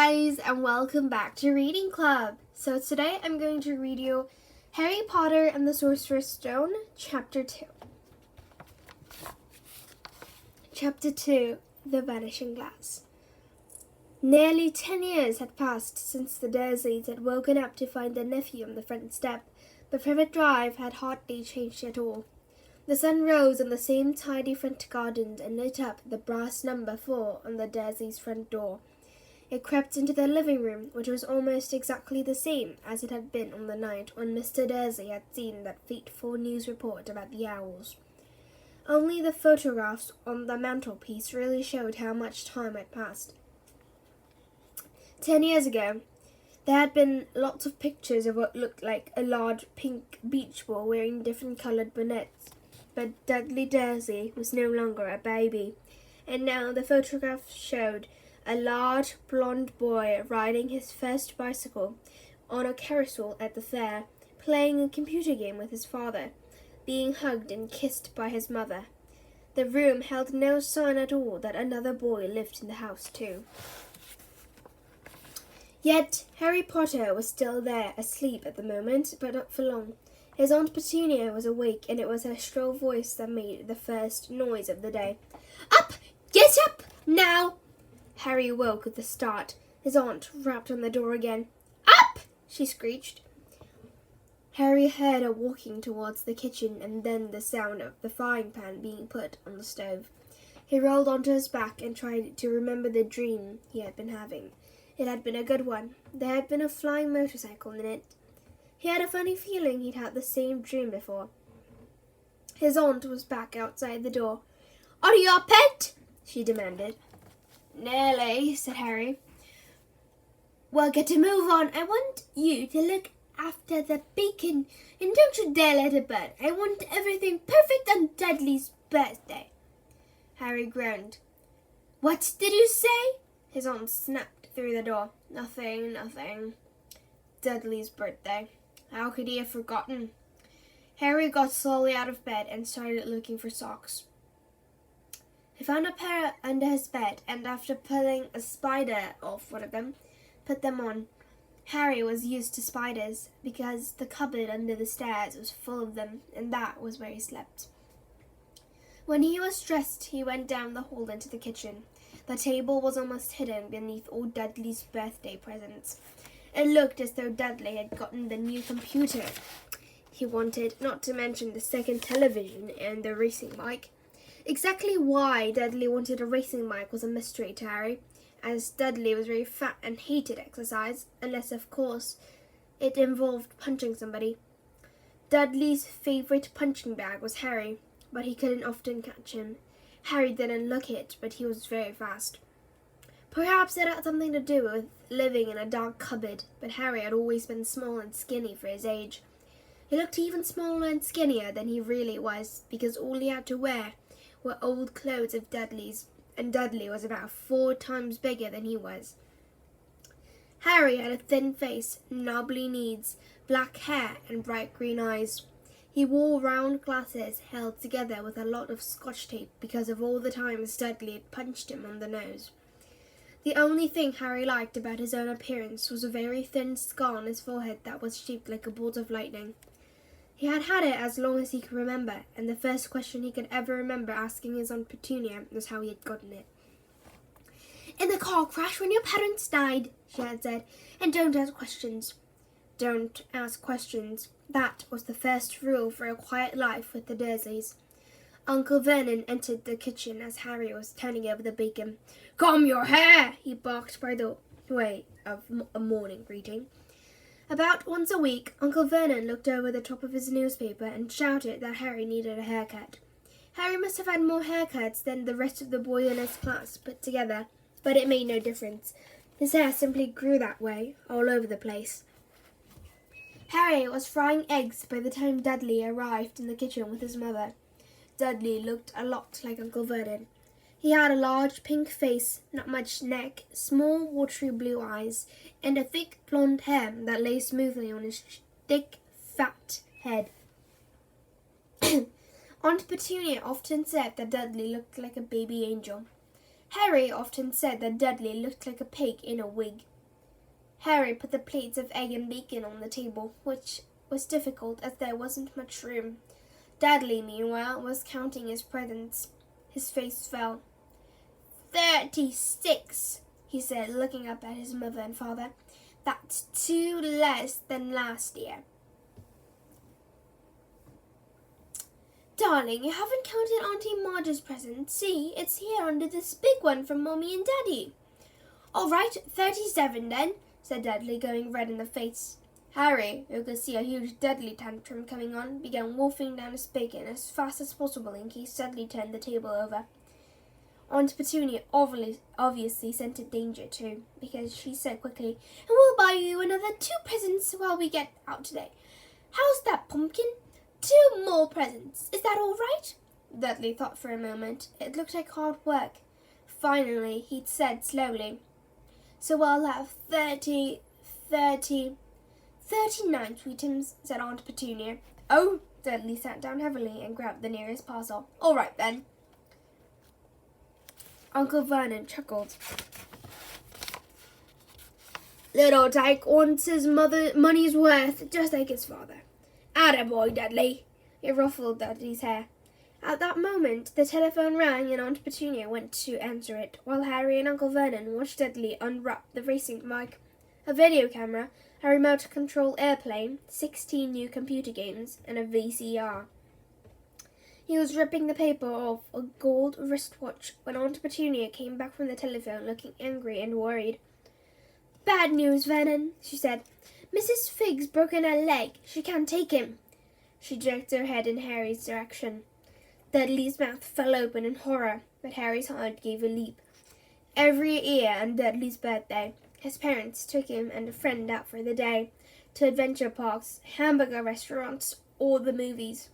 guys, and welcome back to Reading Club. So today I'm going to read you Harry Potter and the Sorcerer's Stone, Chapter 2. Chapter 2, The Vanishing Glass. Nearly 10 years had passed since the Dursleys had woken up to find their nephew on the front step, but Privet Drive had hardly changed at all. The sun rose on the same tidy front garden and lit up the brass number 4 on the Dursleys' front door. It crept into their living room, which was almost exactly the same as it had been on the night when Mr. Dursley had seen that fateful news report about the owls. Only the photographs on the mantelpiece really showed how much time had passed. 10 years ago, there had been lots of pictures of what looked like a large pink beach ball wearing different coloured bonnets, but Dudley Dursley was no longer a baby, and now the photographs showed a large blonde boy riding his first bicycle on a carousel at the fair, playing a computer game with his father, being hugged and kissed by his mother. The room held no sign at all that another boy lived in the house too. Yet Harry Potter was still there, asleep at the moment, but not for long. His Aunt Petunia was awake, and it was her shrill voice that made the first noise of the day. "Up! Get up! Now!" Harry awoke with a start. His aunt rapped on the door again. "Up!" she screeched. Harry heard her walking towards the kitchen and then the sound of the frying pan being put on the stove. He rolled onto his back and tried to remember the dream he had been having. It had been a good one. There had been a flying motorcycle in it. He had a funny feeling he'd had the same dream before. His aunt was back outside the door. "Are you up, pet?" she demanded. "Nearly," said Harry. "Well, get a move on. I want you to look after the bacon, and don't you dare let it burn. I want everything perfect on Dudley's birthday." Harry groaned. "What did you say?" His aunt snapped through the door. Nothing. Dudley's birthday. How could he have forgotten?" Harry got slowly out of bed and started looking for socks. He found a pair under his bed, and after pulling a spider off one of them, put them on. Harry was used to spiders because the cupboard under the stairs was full of them, and that was where he slept. When he was dressed, he went down the hall into the kitchen. The table was almost hidden beneath all Dudley's birthday presents. It looked as though Dudley had gotten the new computer he wanted, not to mention the second television and the racing bike. Exactly why Dudley wanted a racing bike was a mystery to Harry, as Dudley was very fat and hated exercise, unless, of course, it involved punching somebody. Dudley's favourite punching bag was Harry, but he couldn't often catch him. Harry didn't look it, but he was very fast. Perhaps it had something to do with living in a dark cupboard, but Harry had always been small and skinny for his age. He looked even smaller and skinnier than he really was, because all he had to wear were old clothes of Dudley's, and Dudley was about 4 times bigger than he was. Harry had a thin face, knobbly knees, black hair, and bright green eyes. He wore round glasses held together with a lot of Scotch tape because of all the times Dudley had punched him on the nose. The only thing Harry liked about his own appearance was a very thin scar on his forehead that was shaped like a bolt of lightning. He had had it as long as he could remember, and the first question he could ever remember asking his Aunt Petunia was how he had gotten it. "In the car crash when your parents died," she had said, "and don't ask questions." Don't ask questions. That was the first rule for a quiet life with the Dursleys. Uncle Vernon entered the kitchen as Harry was turning over the bacon. "Comb your hair!" he barked by the way of a morning greeting. About once a week, Uncle Vernon looked over the top of his newspaper and shouted that Harry needed a haircut. Harry must have had more haircuts than the rest of the boys in his class put together, but it made no difference. His hair simply grew that way, all over the place. Harry was frying eggs by the time Dudley arrived in the kitchen with his mother. Dudley looked a lot like Uncle Vernon. He had a large pink face, not much neck, small watery blue eyes, and a thick blonde hair that lay smoothly on his thick, fat head. Aunt Petunia often said that Dudley looked like a baby angel. Harry often said that Dudley looked like a pig in a wig. Harry put the plates of egg and bacon on the table, which was difficult as there wasn't much room. Dudley, meanwhile, was counting his presents. His face fell. 36, he said, looking up at his mother and father. That's 2 less than last year. Darling, you haven't counted Auntie Marge's present. See, it's here under this big one from Mommy and Daddy. All right, 37 then, said Dudley, going red in the face. Harry, who could see a huge Dudley tantrum coming on, began wolfing down his bacon as fast as possible in case Dudley turned the table over. Aunt Petunia obviously scented danger too, because she said quickly, "And we'll buy you another 2 presents while we get out today. How's that, Pumpkin? 2 more presents. Is that all right?" Dudley thought for a moment. It looked like hard work. Finally, he'd said slowly, "So I'll have 39 sweetums," said Aunt Petunia. "Oh," Dudley sat down heavily and grabbed the nearest parcel. "All right then." Uncle Vernon chuckled. "Little Tyke wants his money's worth, just like his father. Attaboy, Dudley." He ruffled Dudley's hair. At that moment, the telephone rang and Aunt Petunia went to answer it, while Harry and Uncle Vernon watched Dudley unwrap the racing bike, a video camera, a remote-control airplane, 16 new computer games, and a VCR. He was ripping the paper off a gold wristwatch when Aunt Petunia came back from the telephone looking angry and worried. "Bad news, Vernon," she said. "Mrs. Figg's broken her leg. She can't take him." She jerked her head in Harry's direction. Dudley's mouth fell open in horror, but Harry's heart gave a leap. Every year on Dudley's birthday, his parents took him and a friend out for the day, to adventure parks, hamburger restaurants, or the movies.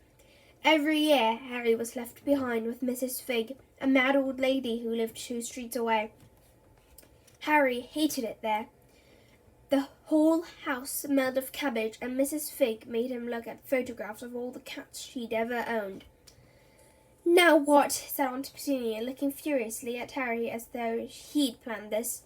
Every year, Harry was left behind with Mrs. Figg, a mad old lady who lived 2 streets away. Harry hated it there. The whole house smelled of cabbage, and Mrs. Figg made him look at photographs of all the cats she'd ever owned. "Now what?" said Aunt Petunia, looking furiously at Harry as though he'd planned this.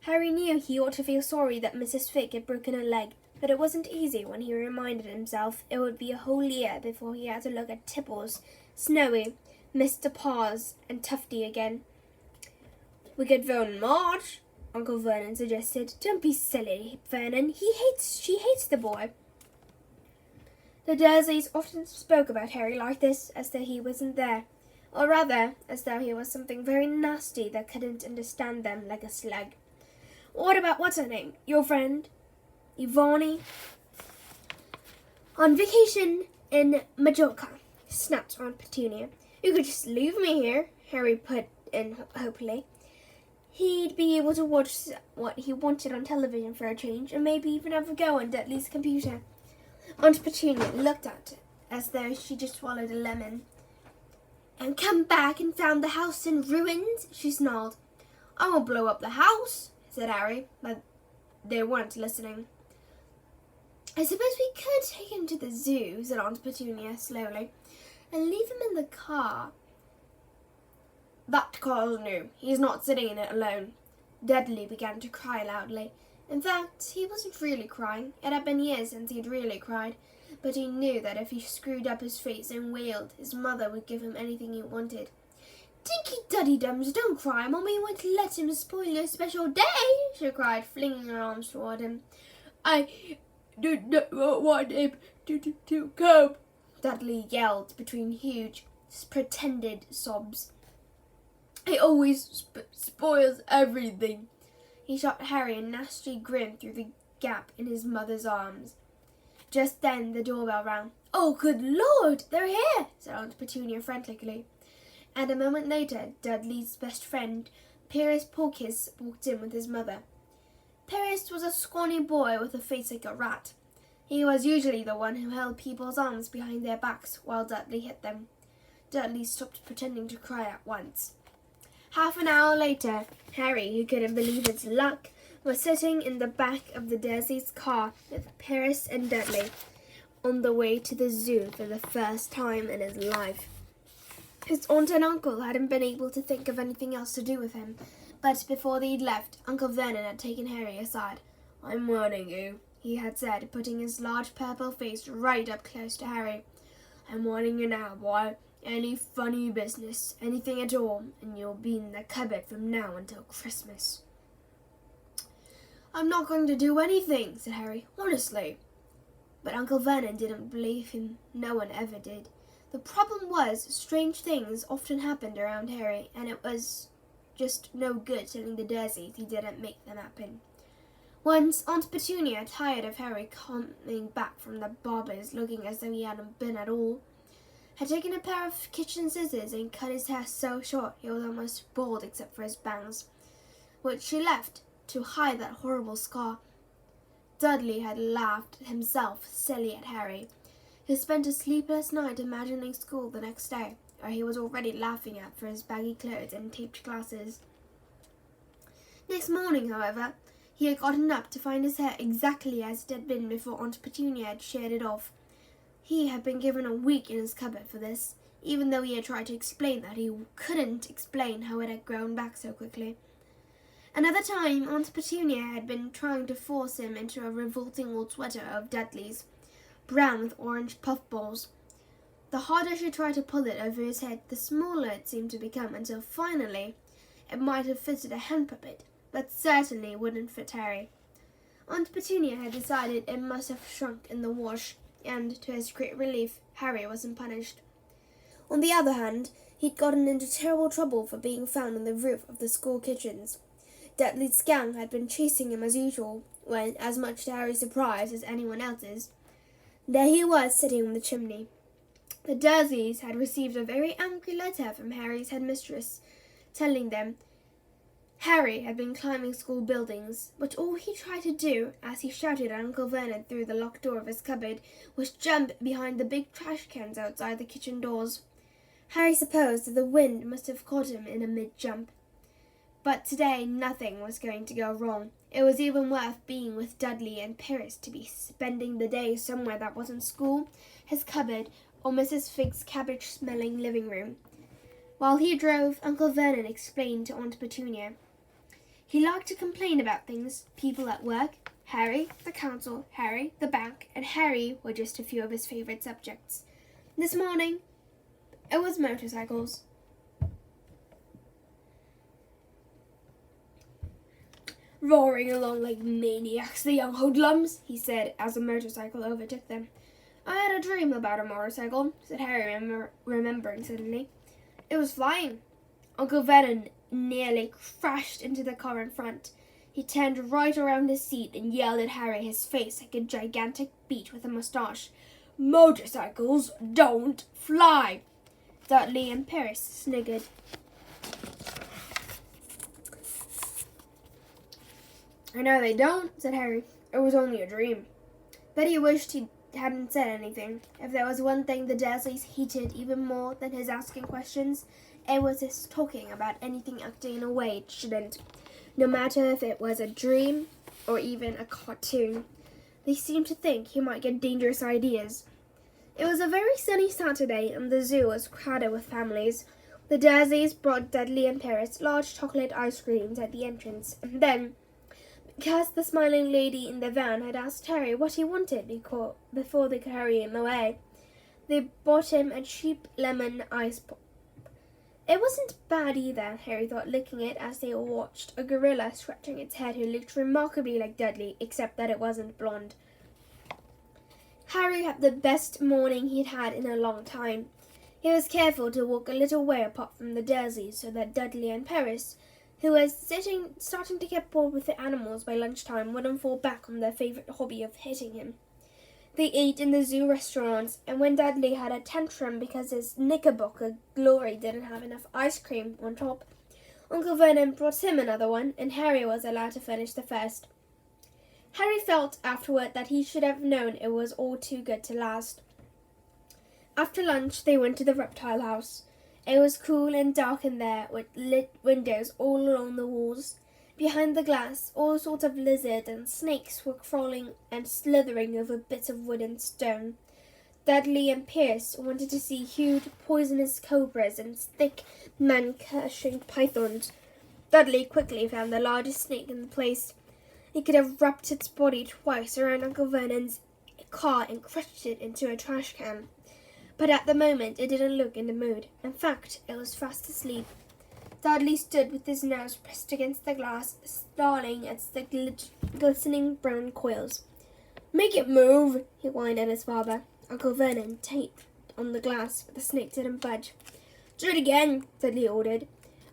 Harry knew he ought to feel sorry that Mrs. Figg had broken her leg, but it wasn't easy when he reminded himself it would be a whole year before he had to look at Tipples, Snowy, Mr. Paws, and Tufty again. "We could phone Marge," Uncle Vernon suggested. "Don't be silly, Vernon. She hates the boy." The Dursleys often spoke about Harry like this, as though he wasn't there, or rather, as though he was something very nasty that couldn't understand them like a slug. "What about what's her name? Your friend? Ivani?" "On vacation in Majorca," snapped Aunt Petunia. "You could just leave me here," Harry put in hopefully. He'd be able to watch what he wanted on television for a change, and maybe even have a go on Dudley's computer. Aunt Petunia looked at it as though she just swallowed a lemon. "And come back and found the house in ruins?" she snarled. "I won't blow up the house," said Harry, but they weren't listening. "I suppose we could take him to the zoo," said Aunt Petunia slowly, "and leave him in the car." "That car's new. He's not sitting in it alone." Dudley began to cry loudly. In fact, he wasn't really crying. It had been years since he'd really cried, but he knew that if he screwed up his face and wailed, his mother would give him anything he wanted. "Dinky Duddydums, don't cry. Mommy won't let him spoil your special day," she cried, flinging her arms toward him. "I do not want him to come," Dudley yelled between huge, pretended sobs. "He always spoils everything." He shot Harry a nasty grin through the gap in his mother's arms. Just then the doorbell rang. "Oh, good Lord, they're here," said Aunt Petunia frantically. And a moment later, Dudley's best friend, Pyrrhus Porkis, walked in with his mother. Pyrrhus was a scrawny boy with a face like a rat. He was usually the one who held people's arms behind their backs while Dudley hit them. Dudley stopped pretending to cry at once. Half an hour later, Harry, who couldn't believe his luck, was sitting in the back of the Dursleys' car with Pyrrhus and Dudley, on the way to the zoo for the first time in his life. His aunt and uncle hadn't been able to think of anything else to do with him, but before they'd left, Uncle Vernon had taken Harry aside. I'm warning you, he had said, putting his large purple face right up close to Harry. I'm warning you now, boy. Any funny business, anything at all, and you'll be in the cupboard from now until Christmas. I'm not going to do anything, said Harry, honestly. But Uncle Vernon didn't believe him. No one ever did. The problem was, strange things often happened around Harry, and it was just no good telling the Dursleys he didn't make them happen. Once, Aunt Petunia, tired of Harry coming back from the barber's looking as though he hadn't been at all, had taken a pair of kitchen scissors and cut his hair so short he was almost bald except for his bangs, which she left to hide that horrible scar. Dudley had laughed himself silly at Harry, who spent a sleepless night imagining school the next day, or he was already laughing at for his baggy clothes and taped glasses. Next morning, however, he had gotten up to find his hair exactly as it had been before Aunt Petunia had sheared it off. He had been given a week in his cupboard for this, even though he had tried to explain that he couldn't explain how it had grown back so quickly. Another time, Aunt Petunia had been trying to force him into a revolting old sweater of Dudley's, brown with orange puffballs. The harder she tried to pull it over his head, the smaller it seemed to become, until finally it might have fitted a hand puppet, but certainly wouldn't fit Harry. Aunt Petunia had decided it must have shrunk in the wash, and, to his great relief, Harry wasn't punished. On the other hand, he'd gotten into terrible trouble for being found on the roof of the school kitchens. Dudley's gang had been chasing him as usual, when, as much to Harry's surprise as anyone else's, there he was sitting on the chimney. The Dursleys had received a very angry letter from Harry's headmistress, telling them Harry had been climbing school buildings, but all he tried to do, as he shouted at Uncle Vernon through the locked door of his cupboard, was jump behind the big trash cans outside the kitchen doors. Harry supposed that the wind must have caught him in a mid-jump. But today nothing was going to go wrong. It was even worth being with Dudley and Pyrrhus to be spending the day somewhere that wasn't school, his cupboard, or Mrs. Figg's cabbage-smelling living room. While he drove, Uncle Vernon explained to Aunt Petunia. He liked to complain about things, people at work. Harry, the council, Harry, the bank, and Harry were just a few of his favourite subjects. This morning, it was motorcycles. Roaring along like maniacs, the young hoodlums, he said as a motorcycle overtook them. I had a dream about a motorcycle, said Harry, remembering suddenly. It was flying. Uncle Vernon nearly crashed into the car in front. He turned right around his seat and yelled at Harry, his face like a gigantic beet with a moustache. Motorcycles don't fly. Dudley and Pyrrhus sniggered. I know they don't, said Harry. It was only a dream. But he wished he hadn't said anything. If there was one thing the Dursleys hated even more than his asking questions, it was his talking about anything acting in a way it shouldn't, no matter if it was a dream or even a cartoon. They seemed to think he might get dangerous ideas. It was a very sunny Saturday, and the zoo was crowded with families. The Dursleys brought Dudley and Pyrrhus large chocolate ice creams at the entrance, and then, because the smiling lady in the van had asked Harry what he wanted before they could hurry him away, they bought him a cheap lemon ice pop. It wasn't bad either, Harry thought, licking it as they watched a gorilla scratching its head who looked remarkably like Dudley, except that it wasn't blonde. Harry had the best morning he'd had in a long time. He was careful to walk a little way apart from the Dursleys so that Dudley and Pyrrhus, who was starting to get bored with the animals by lunchtime, wouldn't fall back on their favourite hobby of hitting him. They ate in the zoo restaurants, and when Dudley had a tantrum because his Knickerbocker Glory didn't have enough ice cream on top, Uncle Vernon brought him another one, and Harry was allowed to finish the first. Harry felt afterward that he should have known it was all too good to last. After lunch, they went to the reptile house. It was cool and dark in there, with lit windows all along the walls. Behind the glass, all sorts of lizards and snakes were crawling and slithering over bits of wood and stone. Dudley and Pyrrhus wanted to see huge, poisonous cobras and thick, man-crushing pythons. Dudley quickly found the largest snake in the place, It could have wrapped its body twice around Uncle Vernon's car and crushed it into a trash can. But at the moment it didn't look in the mood. In fact, it was fast asleep. Dudley stood with his nose pressed against the glass, snarling at the glistening brown coils. "Make it move," he whined at his father. Uncle Vernon tapped on the glass, but the snake didn't budge. "Do it again," Dudley ordered.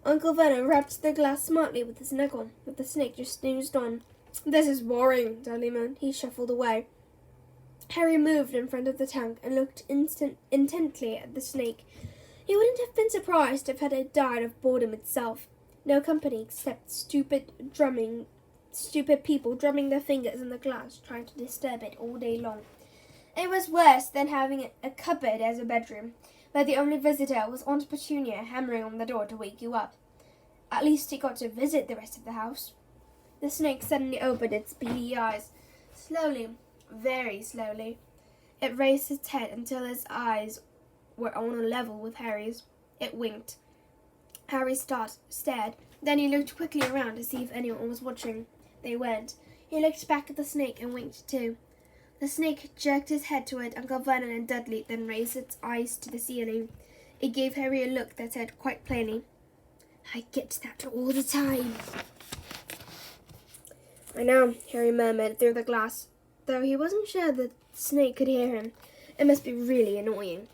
Uncle Vernon rapped the glass smartly with his knuckle, but the snake just snoozed on. "This is boring," Dudley moaned. He shuffled away. Harry moved in front of the tank and looked intently at the snake. He wouldn't have been surprised if it had died of boredom itself. No company except stupid people drumming their fingers in the glass, trying to disturb it all day long. It was worse than having a cupboard as a bedroom, where the only visitor was Aunt Petunia hammering on the door to wake you up. At least he got to visit the rest of the house. The snake suddenly opened its beady eyes. Slowly, very slowly, it raised its head until its eyes were on a level with Harry's. It winked. Harry stared. Then he looked quickly around to see if anyone was watching. They weren't. He looked back at the snake and winked too. The snake jerked his head toward Uncle Vernon and Dudley, then raised its eyes to the ceiling. It gave Harry a look that said quite plainly, "I get that all the time." "I know," Harry murmured through the glass, though he wasn't sure the snake could hear him. It must be really annoying.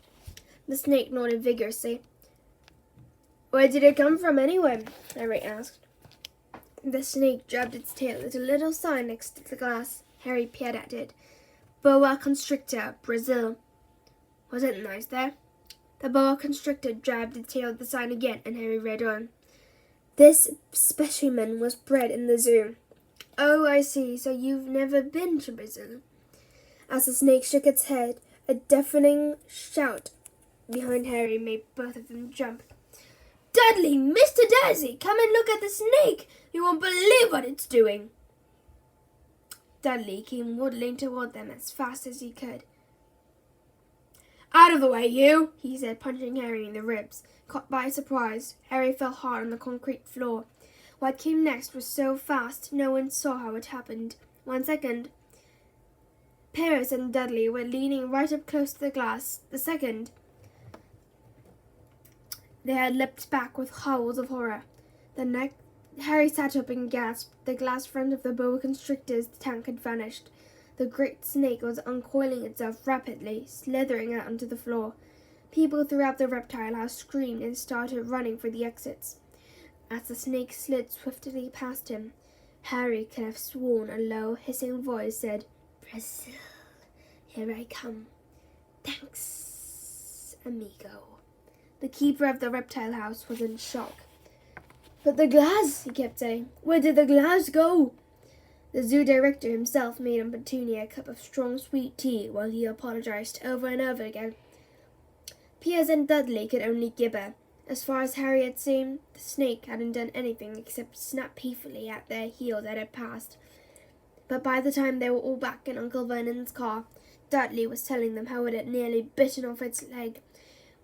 The snake nodded vigorously. "Where did it come from anyway?" Harry asked. The snake jabbed its tail at a little sign next to the glass. Harry peered at it. "Boa constrictor, Brazil." Was it nice there? The boa constrictor jabbed its tail at the sign again, and Harry read on. "This specimen was bred in the zoo." "Oh, I see. So you've never been to Brazil?" As the snake shook its head, a deafening shout behind Harry made both of them jump. "Dudley! Mr. Darcy! Come and look at the snake! You won't believe what it's doing!" Dudley came waddling toward them as fast as he could. "Out of the way, you!" he said, punching Harry in the ribs. Caught by surprise, Harry fell hard on the concrete floor. What came next was so fast, no one saw how it happened. 1 second, Privet and Dudley were leaning right up close to the glass. The second, they had leapt back with howls of horror. Harry sat up and gasped. The glass front of the boa constrictor's tank had vanished. The great snake was uncoiling itself rapidly, slithering out onto the floor. People throughout the reptile house screamed and started running for the exits. As the snake slid swiftly past him, Harry could have sworn a low, hissing voice said, "Brazil, here I come. Thanks, amigo." The keeper of the reptile house was in shock. "But the glass," he kept saying. "Where did the glass go?" The zoo director himself made Aunt Petunia a cup of strong sweet tea while he apologized over and over again. Piers and Dudley could only gibber. As far as Harry had seen, the snake hadn't done anything except snap peacefully at their heels as it passed. But by the time they were all back in Uncle Vernon's car, Dudley was telling them how it had nearly bitten off its leg,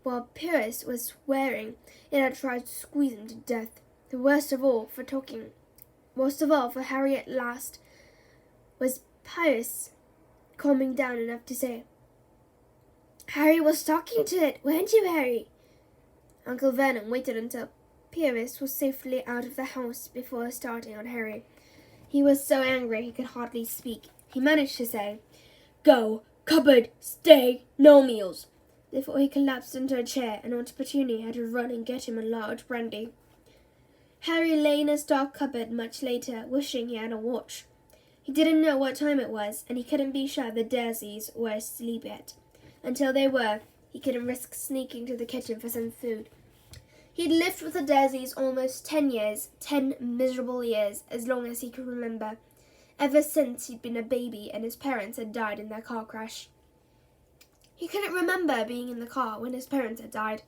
while Piers was swearing it had tried to squeeze him to death. The worst of all for Harry at last was Piers calming down enough to say, "Harry was talking to it, weren't you, Harry?" Uncle Vernon waited until Piers was safely out of the house before starting on Harry. He was so angry he could hardly speak. He managed to say, "Go, cupboard, stay, no meals," before he collapsed into a chair and Aunt Petunia had to run and get him a large brandy. Harry lay in his dark cupboard much later, wishing he had a watch. He didn't know what time it was, and he couldn't be sure the Dursleys were asleep yet. Until they were, he couldn't risk sneaking to the kitchen for some food. He'd lived with the Dursleys almost 10 years, 10 miserable years, as long as he could remember, ever since he'd been a baby and his parents had died in their car crash. He couldn't remember being in the car when his parents had died.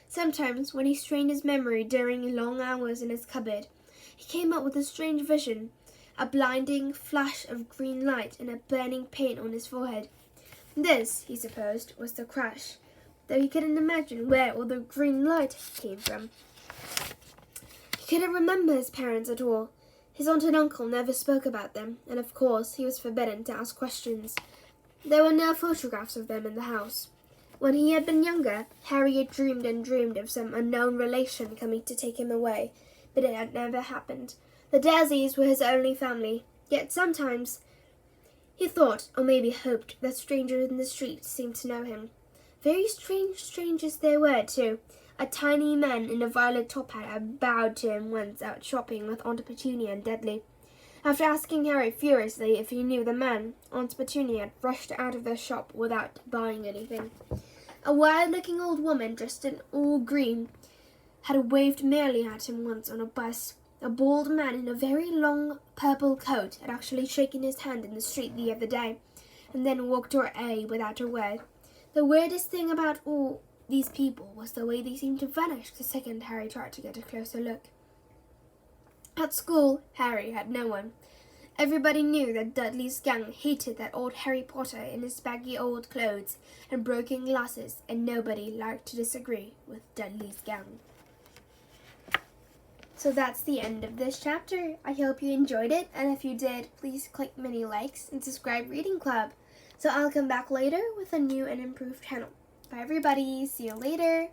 Sometimes, when he strained his memory during long hours in his cupboard, he came up with a strange vision, a blinding flash of green light and a burning pain on his forehead. This, he supposed, was the crash, though he couldn't imagine where all the green light came from. He couldn't remember his parents at all. His aunt and uncle never spoke about them, and of course he was forbidden to ask questions. There were no photographs of them in the house. When he had been younger, Harry had dreamed and dreamed of some unknown relation coming to take him away, but it had never happened. The Dursleys were his only family, yet sometimes he thought, or maybe hoped, that strangers in the street seemed to know him. Very strange strangers they were, too. A tiny man in a violet top hat had bowed to him once out shopping with Aunt Petunia and Dudley. After asking Harry furiously if he knew the man, Aunt Petunia had rushed out of the shop without buying anything. A wild-looking old woman dressed in all green had waved merrily at him once on a bus. A bald man in a very long purple coat had actually shaken his hand in the street the other day, and then walked away without a word. The weirdest thing about all these people was the way they seemed to vanish the second Harry tried to get a closer look. At school, Harry had no one. Everybody knew that Dudley's gang hated that old Harry Potter in his baggy old clothes and broken glasses, and nobody liked to disagree with Dudley's gang. So that's the end of this chapter. I hope you enjoyed it, and if you did, please click many likes and subscribe Reading Club. So I'll come back later with a new and improved channel. Bye everybody, see you later.